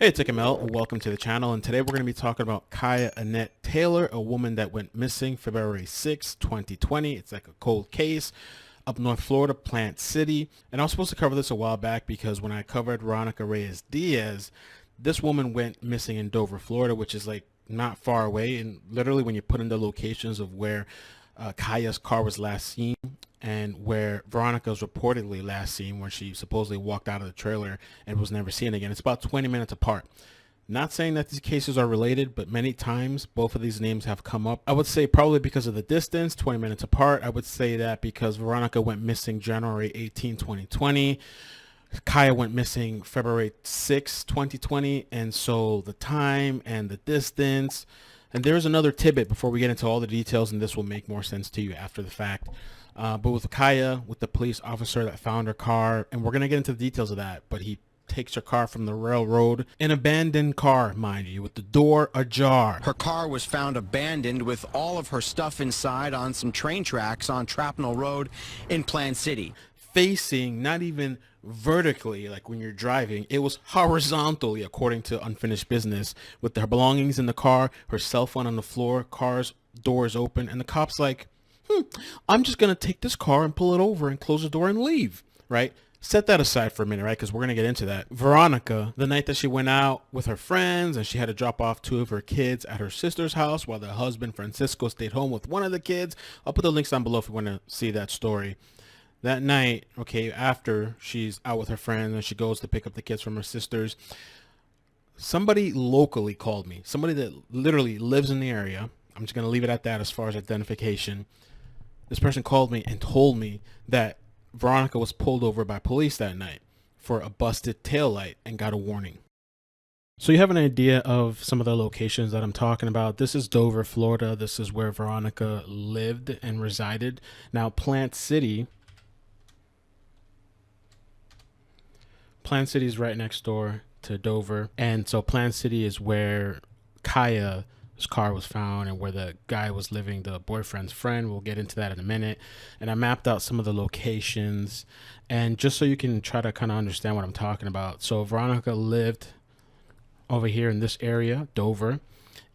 Hey, it's iCkEdMeL, and welcome to the channel. And today we're going to be talking about Cieha Annette Taylor, a woman that went missing February 6, 2020. It's like a cold case up North Florida, Plant City. And I was supposed to cover this a while back because when I covered Veronica Reyes Diaz, this woman went missing in Dover, Florida, which is like not far away. And literally when you put in the locations of where Kaya's car was last seen and where Veronica was reportedly last seen, where she supposedly walked out of the trailer and was never seen again. It's about 20 minutes apart. Not saying that these cases are related, but many times both of these names have come up. I would say probably because of the distance, 20 minutes apart. I would say that because Veronica went missing January 18, 2020. Kaya went missing February 6, 2020. And so the time and the distance. And there's another tidbit before we get into all the details, and this will make more sense to you after the fact. But with Kaya, with the police officer that found her car, and we're going to get into the details of that, but he takes her car from the railroad, an abandoned car, mind you, with the door ajar. Her car was found abandoned with all of her stuff inside on some train tracks on Trapnell Road in Plant City. Facing not even vertically, like when you're driving, it was horizontally, according to Unfinished Business, with her belongings in the car, her cell phone on the floor, car's doors open, and the cop's like, I'm just going to take this car and pull it over and close the door and leave, right? Set that aside for a minute, right? Because we're going to get into that. Veronica, the night that she went out with her friends and she had to drop off two of her kids at her sister's house while the husband, Francisco, stayed home with one of the kids. I'll put the links down below if you want to see that story. That night, okay, after she's out with her friends and she goes to pick up the kids from her sisters, somebody locally called me. Somebody that literally lives in the area. I'm just going to leave it at that as far as identification. This person called me and told me that Veronica was pulled over by police that night for a busted taillight and got a warning. So you have an idea of some of the locations that I'm talking about. This is Dover, Florida. This is where Veronica lived and resided. Now, Plant City is right next door to Dover. And so Plant City is where Kaya's car was found and where the guy was living, the boyfriend's friend. We'll get into that in a minute. And I mapped out some of the locations, and just so you can try to kind of understand what I'm talking about. So Veronica lived over here in this area, Dover,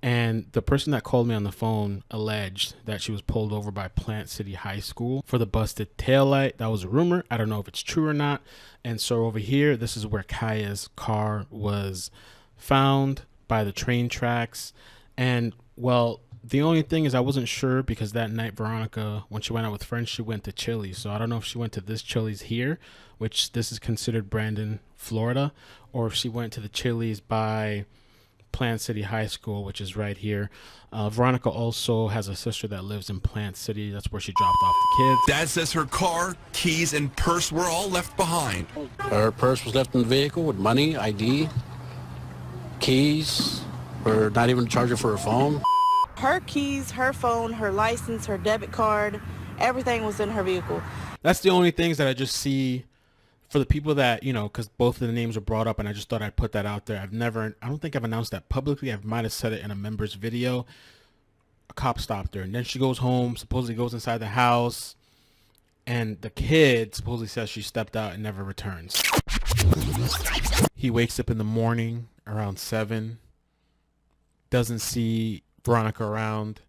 and the person that called me on the phone alleged that she was pulled over by Plant City High School for the busted taillight. That was a rumor. I don't know if it's true or not. And so over here, this is where Kaya's car was found by the train tracks. And well, the only thing is I wasn't sure because that night Veronica, when she went out with friends, she went to Chili's. So I don't know if she went to this Chili's here, which this is considered Brandon, Florida, or if she went to the Chili's by Plant City High School, which is right here. Veronica also has a sister that lives in Plant City. That's where she dropped off the kids. Dad says her car, keys, and purse were all left behind. Her purse was left in the vehicle with money, ID, keys, or not even a charger for her phone. Her keys, her phone, her license, her debit card, everything was in her vehicle. That's the only things that I just see for the people that, you know, because both of the names were brought up and I just thought I'd put that out there. I don't think I've announced that publicly. I might have said it in a member's video. A cop stopped her and then she goes home, supposedly goes inside the house, and the kid supposedly says she stepped out and never returns. He wakes up in the morning around 7, doesn't see Veronica around,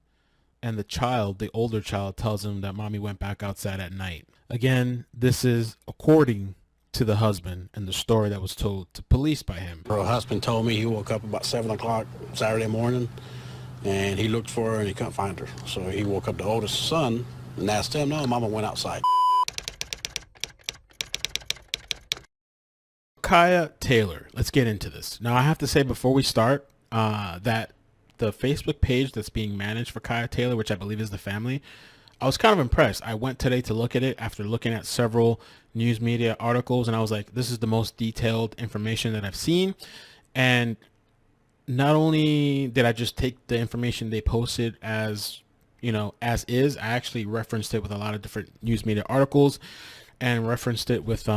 and the child, the older child, tells him that mommy went back outside at night. Again, this is according to the husband and the story that was told to police by him. Her husband told me he woke up about 7 o'clock Saturday morning and he looked for her and he couldn't find her. So he woke up the oldest son and asked him, no, mama went outside. Cieha Taylor, let's get into this. Now I have to say before we start that the Facebook page that's being managed for Cieha Taylor, which I believe is the family, I was kind of impressed. I went today to look at it after looking at several news media articles, and I was like, this is the most detailed information that I've seen. And not only did I just take the information they posted as, you know, as is, I actually referenced it with a lot of different news media articles and referenced it with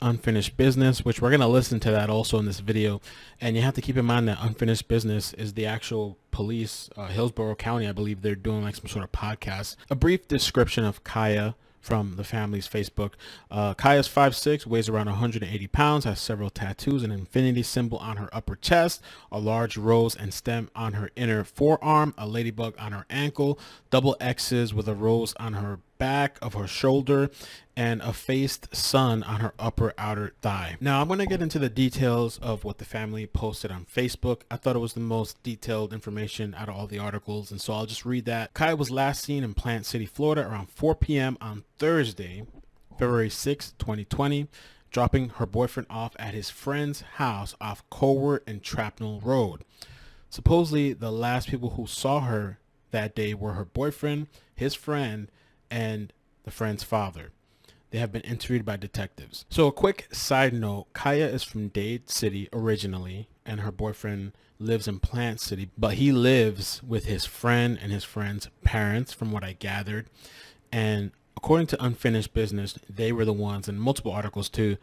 Unfinished Business, which we're going to listen to that also in this video. And you have to keep in mind that Unfinished Business is the actual police, Hillsborough County. I believe they're doing like some sort of podcast. A brief description of Cieha from the family's Facebook. Kaya's 5'6", weighs around 180 pounds, has several tattoos, an infinity symbol on her upper chest, a large rose and stem on her inner forearm, a ladybug on her ankle, double X's with a rose on her back of her shoulder, and a faced sun on her upper outer thigh. Now I'm going to get into the details of what the family posted on Facebook. I thought it was the most detailed information out of all the articles, and so I'll just read that. Kaya was last seen in Plant City, Florida around 4 p.m. on Thursday, February 6, 2020, dropping her boyfriend off at his friend's house off Colward and Trapnell Road. Supposedly, the last people who saw her that day were her boyfriend, his friend, and the friend's father. They have been interviewed by detectives. So a quick side note, Kaya is from Dade City originally, and her boyfriend lives in Plant City, but he lives with his friend and his friend's parents, from what I gathered. And according to Unfinished Business, they were the ones in multiple articles to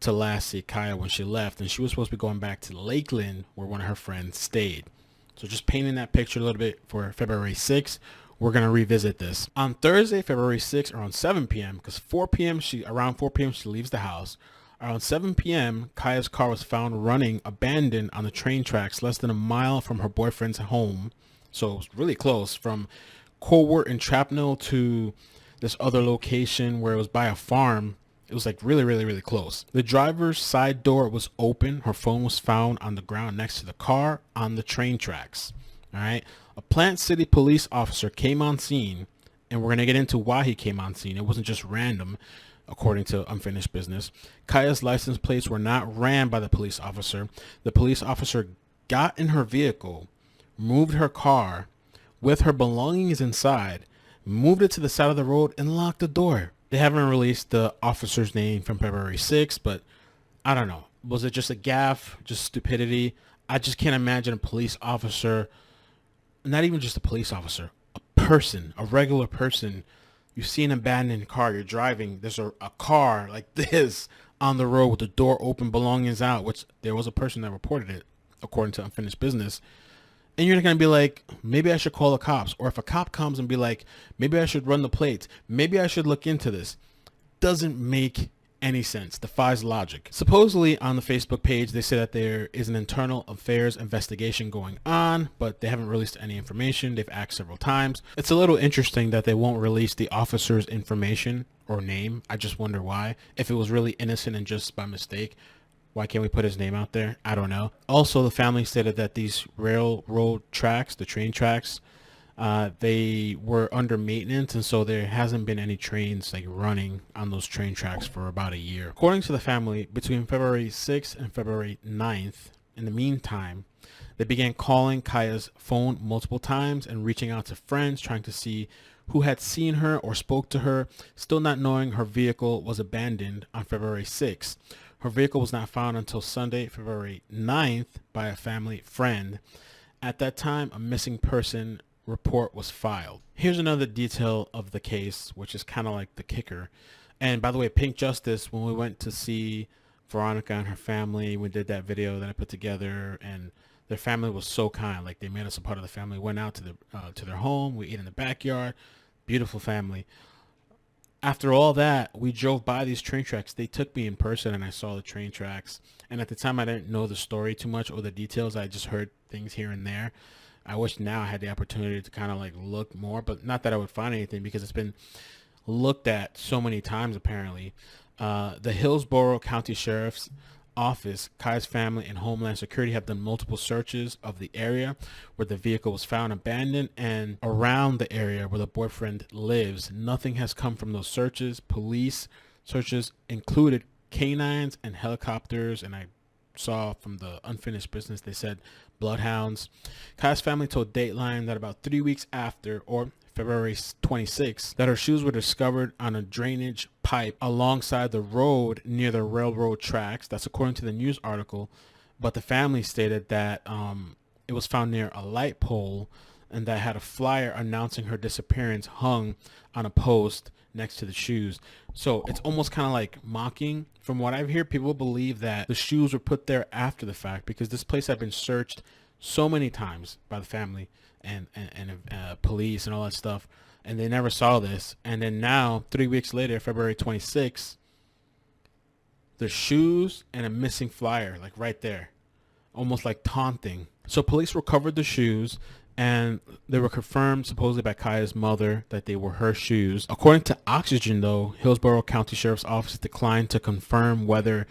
last see Kaya when she left, and she was supposed to be going back to Lakeland where one of her friends stayed. So just painting that picture a little bit for February 6th. We're going to revisit this. On Thursday, February 6th, around 7 p.m., because around 4 p.m. she leaves the house. Around 7 p.m., Kaya's car was found running abandoned on the train tracks less than a mile from her boyfriend's home. So it was really close, from Colward and Trapnell to this other location where it was by a farm. It was like really, really, really close. The driver's side door was open. Her phone was found on the ground next to the car on the train tracks. All right. A Plant City police officer came on scene, and we're going to get into why he came on scene. It wasn't just random, according to Unfinished Business. Kaya's license plates were not ran by the police officer. The police officer got in her vehicle, moved her car with her belongings inside, moved it to the side of the road, and locked the door. They haven't released the officer's name from February 6th, but I don't know. Was it just a gaffe, just stupidity? I just can't imagine a police officer, not even just a police officer, a person, a regular person. You see an abandoned car, you're driving, there's a car like this on the road with the door open, belongings out, which there was a person that reported it, according to Unfinished Business. And you're going to be like, maybe I should call the cops. Or if a cop comes and be like, maybe I should run the plates. Maybe I should look into this. Doesn't make any sense. Defies logic. Supposedly on the Facebook page, they say that there is an internal affairs investigation going on, but they haven't released any information. They've asked several times. It's a little interesting that they won't release the officer's information or name. I just wonder why. If it was really innocent and just by mistake, why can't we put his name out there? I don't know. Also, the family stated that these railroad tracks, the train tracks, they were under maintenance, and so there hasn't been any trains like running on those train tracks for about a year. According to the family, between February 6th and February 9th, in the meantime, they began calling Kaya's phone multiple times and reaching out to friends, trying to see who had seen her or spoke to her, still not knowing her vehicle was abandoned on February 6th. Her vehicle was not found until Sunday, February 9th, by a family friend. At that time, a missing person report was filed. Here's another detail of the case, which is kind of like the kicker. And by the way, Pink Justice, when we went to see Veronica and her family, we did that video that I put together, and their family was so kind. Like, they made us a part of the family. Went out to their home. We ate in the backyard. Beautiful family. After all that, we drove by these train tracks. They took me in person, and I saw the train tracks. And at the time, I didn't know the story too much or the details. I just heard things here and there. I wish now I had the opportunity to kind of like look more, but not that I would find anything, because it's been looked at so many times apparently. The Hillsborough County Sheriff's Office, Kaya's family, and Homeland Security have done multiple searches of the area where the vehicle was found abandoned and around the area where the boyfriend lives. Nothing has come from those searches. Police searches included canines and helicopters, and I saw from the Unfinished Business, they said bloodhounds. Kaya's family told Dateline that about 3 weeks after, or February 26th, that her shoes were discovered on a drainage pipe alongside the road near the railroad tracks. That's according to the news article. But the family stated that it was found near a light pole, and that had a flyer announcing her disappearance hung on a post next to the shoes. So it's almost kind of like mocking. From what I've heard, people believe that the shoes were put there after the fact, because this place had been searched so many times by the family and police and all that stuff. and they never saw this. And then now, 3 weeks later, February 26th, the shoes and a missing flyer, like right there, almost like taunting. So police recovered the shoes, and they were confirmed supposedly by Kaya's mother that they were her shoes. According to Oxygen, though, Hillsborough County Sheriff's Office declined to confirm whether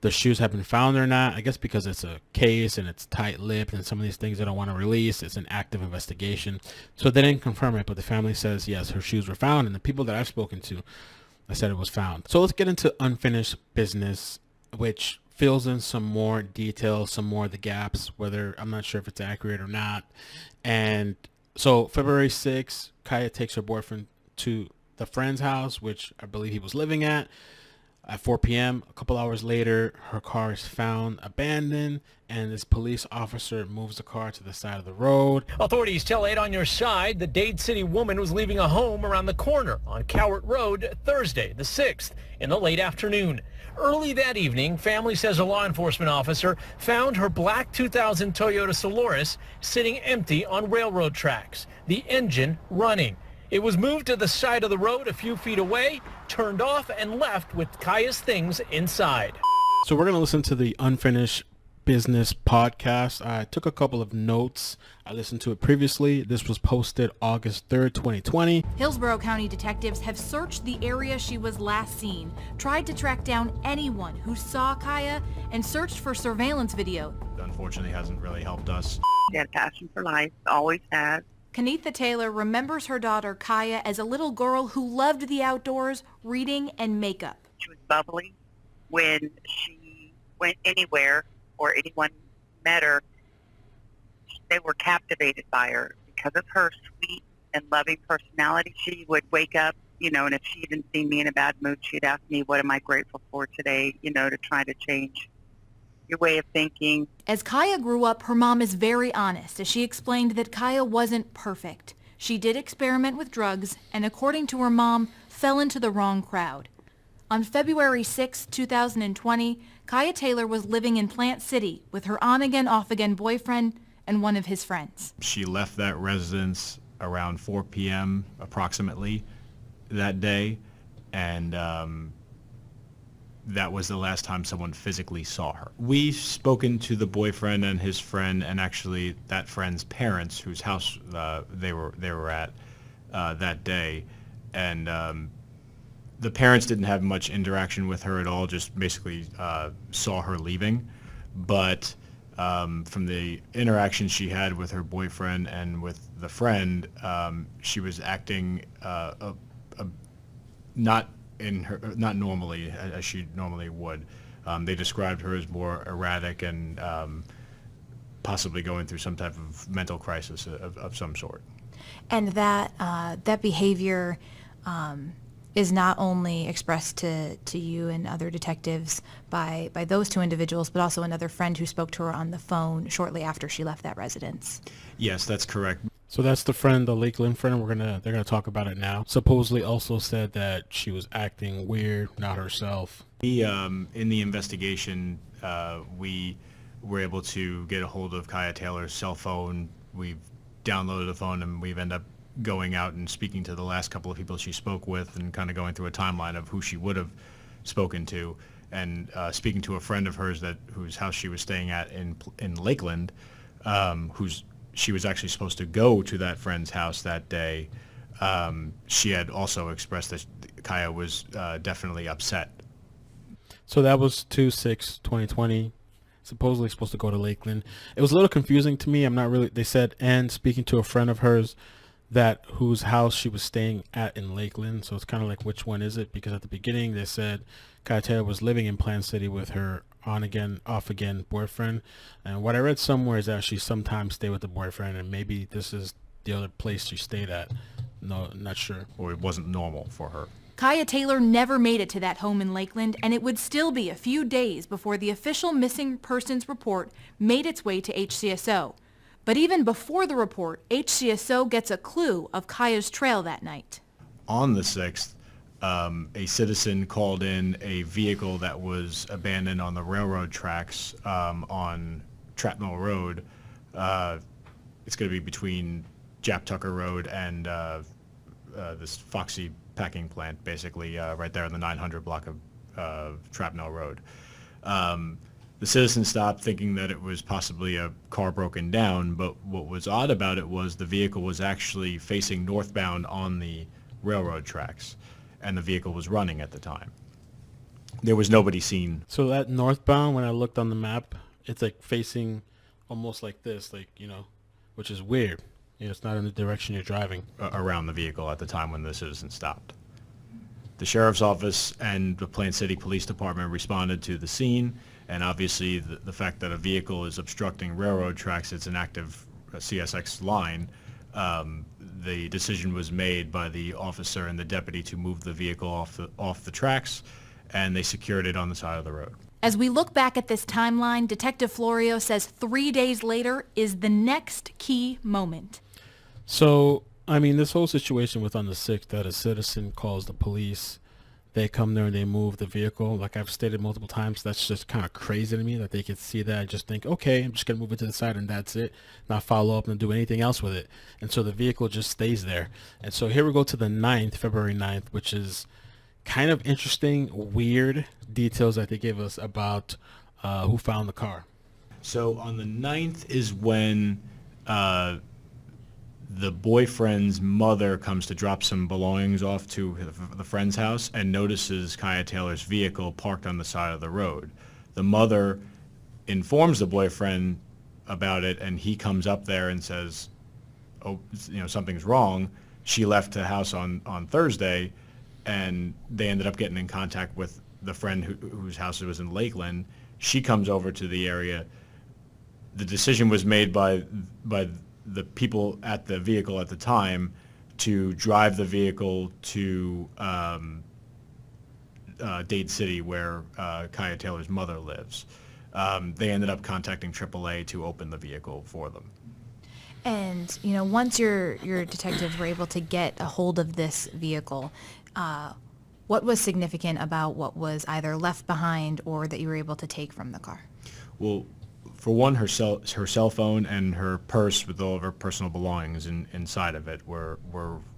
the shoes have been found or not. I guess because it's a case and it's tight-lipped and some of these things they don't want to release. It's an active investigation. So they didn't confirm it, but the family says, yes, her shoes were found. And the people that I've spoken to, I said it was found. So let's get into unfinished business, which fills in some more details, some more of the gaps, whether I'm not sure if it's accurate or not. And so February 6th, Kaya takes her boyfriend to the friend's house, which I believe he was living at 4 p.m. A couple hours later, her car is found abandoned, and this police officer moves the car to the side of the road. Authorities tell 8 on Your Side the Dade City woman was leaving a home around the corner on Cowart Road Thursday, the 6th, in the late afternoon. Early that evening, family says a law enforcement officer found her black 2000 Toyota Solaris sitting empty on railroad tracks, the engine running. It was moved to the side of the road a few feet away, turned off, and left with Kaya's things inside. So we're going to listen to the Unfinished Business podcast. I took a couple of notes. I listened to it previously. This was posted August 3rd, 2020. Hillsborough County detectives have searched the area she was last seen, tried to track down anyone who saw Kaya, and searched for surveillance video. Unfortunately, hasn't really helped us. She had a passion for life, always has. Cieha Taylor remembers her daughter Kaya as a little girl who loved the outdoors, reading, and makeup. She was bubbly. When she went anywhere or anyone met her, they were captivated by her because of her sweet and loving personality. She would wake up, and if she even seen me in a bad mood, she'd ask me, what am I grateful for today, to try to change your way of thinking. As Kaya grew up, her mom is very honest as she explained that Kaya wasn't perfect. She did experiment with drugs and, according to her mom, fell into the wrong crowd. On February 6, 2020, Cieha Taylor was living in Plant City with her on-again, off-again boyfriend and one of his friends. She left that residence around 4 p.m. approximately that day, and that was the last time someone physically saw her. We've spoken to the boyfriend and his friend, and actually that friend's parents, whose house they were at that day, and the parents didn't have much interaction with her at all. Just basically saw her leaving, but from the interaction she had with her boyfriend and with the friend, she was acting not normally as she normally would. They described her as more erratic and possibly going through some type of mental crisis of some sort. And that behavior is not only expressed to you and other detectives by those two individuals, but also another friend who spoke to her on the phone shortly after she left that residence. Yes, that's correct. So that's the friend, the Lakeland friend. They're gonna talk about it now. Supposedly also said that she was acting weird, not herself. In the investigation, we were able to get a hold of Cieha Taylor's cell phone. We've downloaded the phone, and we've ended up going out and speaking to the last couple of people she spoke with, and kind of going through a timeline of who she would have spoken to, and speaking to a friend of hers whose house she was staying at in Lakeland, she was actually supposed to go to that friend's house that day. She had also expressed that Kaya was definitely upset. So that was 2/6/2020. Supposedly supposed to go to Lakeland. It was a little confusing to me. I'm not really. They said, and speaking to a friend of hers whose house she was staying at in Lakeland. So it's kind of like, which one is it? Because at the beginning they said Cieha Taylor was living in Plant City with her on-again, off-again boyfriend. And what I read somewhere is that she sometimes stayed with the boyfriend, and maybe this is the other place she stayed at. No, not sure. Or it wasn't normal for her. Cieha Taylor never made it to that home in Lakeland, and it would still be a few days before the official missing persons report made its way to HCSO. But even before the report, HCSO gets a clue of Kaya's trail that night. On the 6th, a citizen called in a vehicle that was abandoned on the railroad tracks on Trapnell Road. It's going to be between Jap Tucker Road and this Foxy packing plant, basically right there on the 900 block of Trapnell Road. The citizen stopped thinking that it was possibly a car broken down, but what was odd about it was the vehicle was actually facing northbound on the railroad tracks, and the vehicle was running at the time. There was nobody seen. So that northbound, when I looked on the map, it's like facing almost like this, like, which is weird. It's not in the direction you're driving. Around the vehicle at the time when the citizen stopped. The sheriff's office and the Plant City Police Department responded to the scene, and obviously the fact that a vehicle is obstructing railroad tracks, it's an active CSX line, the decision was made by the officer and the deputy to move the vehicle off the tracks, and they secured it on the side of the road. As we look back at this timeline, Detective Florio says 3 days later is the next key moment. So, I mean, this whole situation was on the 6th that a citizen calls the police. They come there and they move the vehicle. Like I've stated multiple times, that's just kind of crazy to me that they could see that and just think, okay, I'm just going to move it to the side and that's it. Not follow up and do anything else with it. And so the vehicle just stays there. And so here we go to the 9th, February 9th, which is kind of interesting, weird details that they give us about who found the car. So on the 9th is when the boyfriend's mother comes to drop some belongings off to the friend's house and notices Cieha Taylor's vehicle parked on the side of the road. The mother informs the boyfriend about it, and he comes up there and says, oh, something's wrong. She left the house on Thursday, and they ended up getting in contact with the friend whose house it was in Lakeland. She comes over to the area. The decision was made by the people at the vehicle at the time to drive the vehicle to Dade City, where Cieha Taylor's mother lives. They ended up contacting AAA to open the vehicle for them. And, once your detectives were able to get a hold of this vehicle, what was significant about what was either left behind or that you were able to take from the car? Well, for one, her cell phone and her purse with all of her personal belongings inside of it were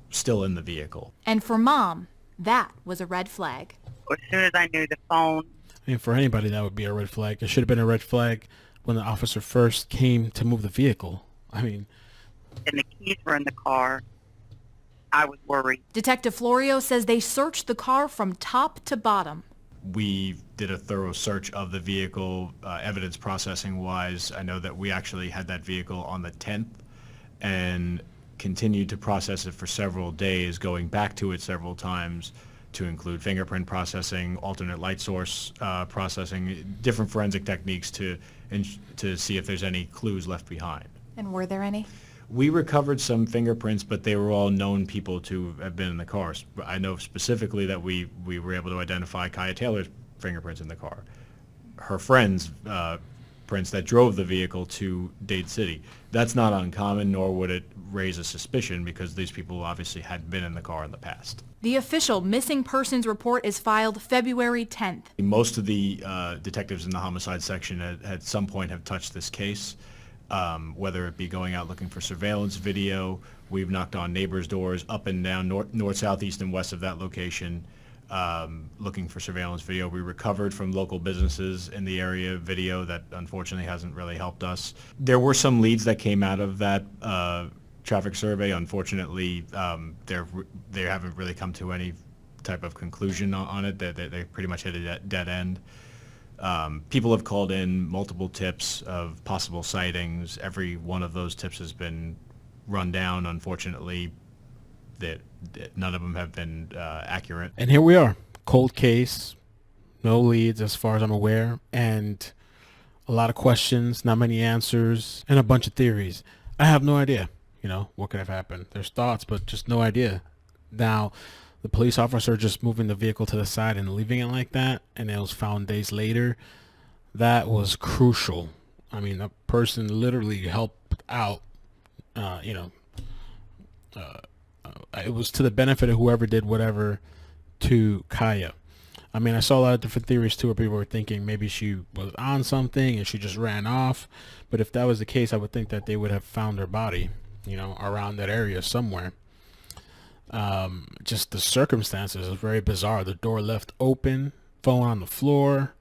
still in the vehicle. And for Mom, that was a red flag. As soon as I knew the phone. I mean, for anybody, that would be a red flag. It should have been a red flag when the officer first came to move the vehicle. I mean... And the keys were in the car. I was worried. Detective Florio says they searched the car from top to bottom. We did a thorough search of the vehicle, evidence processing wise. I know that we actually had that vehicle on the 10th and continued to process it for several days, going back to it several times to include fingerprint processing, alternate light source processing, different forensic techniques to see if there's any clues left behind. And were there any? We recovered some fingerprints, but they were all known people to have been in the car. I know specifically that we were able to identify Cieha Taylor's fingerprints in the car. Her friend's prints that drove the vehicle to Dade City. That's not uncommon, nor would it raise a suspicion because these people obviously had been in the car in the past. The official missing persons report is filed February 10th. Most of the detectives in the homicide section at some point have touched this case. Whether it be going out looking for surveillance video, we've knocked on neighbors' doors up and down, north, south, east, and west of that location, looking for surveillance video. We recovered from local businesses in the area video that unfortunately hasn't really helped us. There were some leads that came out of that traffic survey. Unfortunately, they haven't really come to any type of conclusion on it. They pretty much hit a dead end. People have called in multiple tips of possible sightings. Every one of those tips has been run down. Unfortunately, none of them have been accurate. And here we are, cold case, no leads as far as I'm aware, and a lot of questions, not many answers, and a bunch of theories. I have no idea, what could have happened. There's thoughts, but just no idea. Now, the police officer just moving the vehicle to the side and leaving it like that, and it was found days later, that was crucial. I mean, that person literally helped out, it was to the benefit of whoever did whatever to Cieha. I mean, I saw a lot of different theories too where people were thinking maybe she was on something and she just ran off. But if that was the case, I would think that they would have found her body, around that area somewhere. Just the circumstances is very bizarre. The door left open, phone on the floor,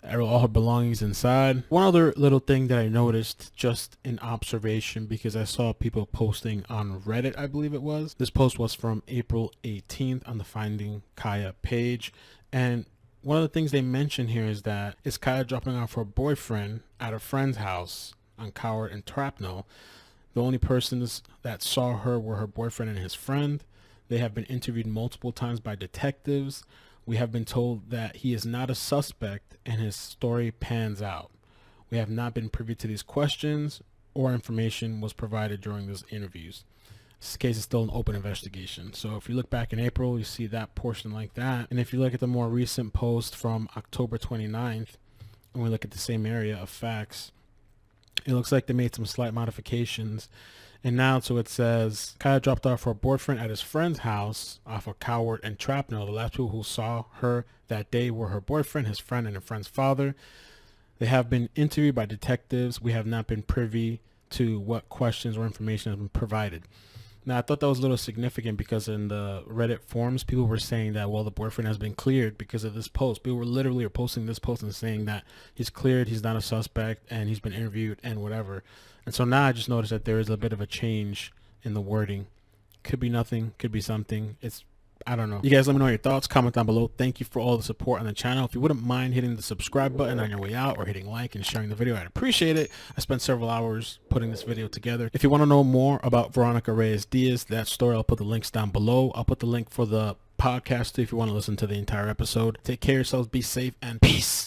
all her belongings inside. One other little thing that I noticed just in observation, because I saw people posting on Reddit, I believe it was. This post was from April 18th on the Finding Kaya page. And one of the things they mention here is that is Kaya dropping off her boyfriend at a friend's house on Coward and Trapnell. The only persons that saw her were her boyfriend and his friend. They have been interviewed multiple times by detectives. We have been told that he is not a suspect and his story pans out. We have not been privy to these questions or information was provided during those interviews. This case is still an open investigation. So if you look back in April, you see that portion like that. And if you look at the more recent post from October 29th, and we look at the same area of facts, it looks like they made some slight modifications. And now, so it says, Kaya dropped off her boyfriend at his friend's house off of Coward and Trapnell. The last people who saw her that day were her boyfriend, his friend, and her friend's father. They have been interviewed by detectives. We have not been privy to what questions or information has been provided. Now, I thought that was a little significant because in the Reddit forums, people were saying that, well, the boyfriend has been cleared because of this post. People were literally posting this post and saying that he's cleared, he's not a suspect, and he's been interviewed and whatever. And so now I just noticed that there is a bit of a change in the wording. Could be nothing, could be something. I don't know. You guys let me know your thoughts. Comment down below. Thank you for all the support on the channel. If you wouldn't mind hitting the subscribe button on your way out or hitting like and sharing the video, I'd appreciate it. I spent several hours putting this video together. If you want to know more about Veronica Reyes Diaz, that story, I'll put the links down below. I'll put the link for the podcast too if you want to listen to the entire episode. Take care of yourselves. Be safe and peace.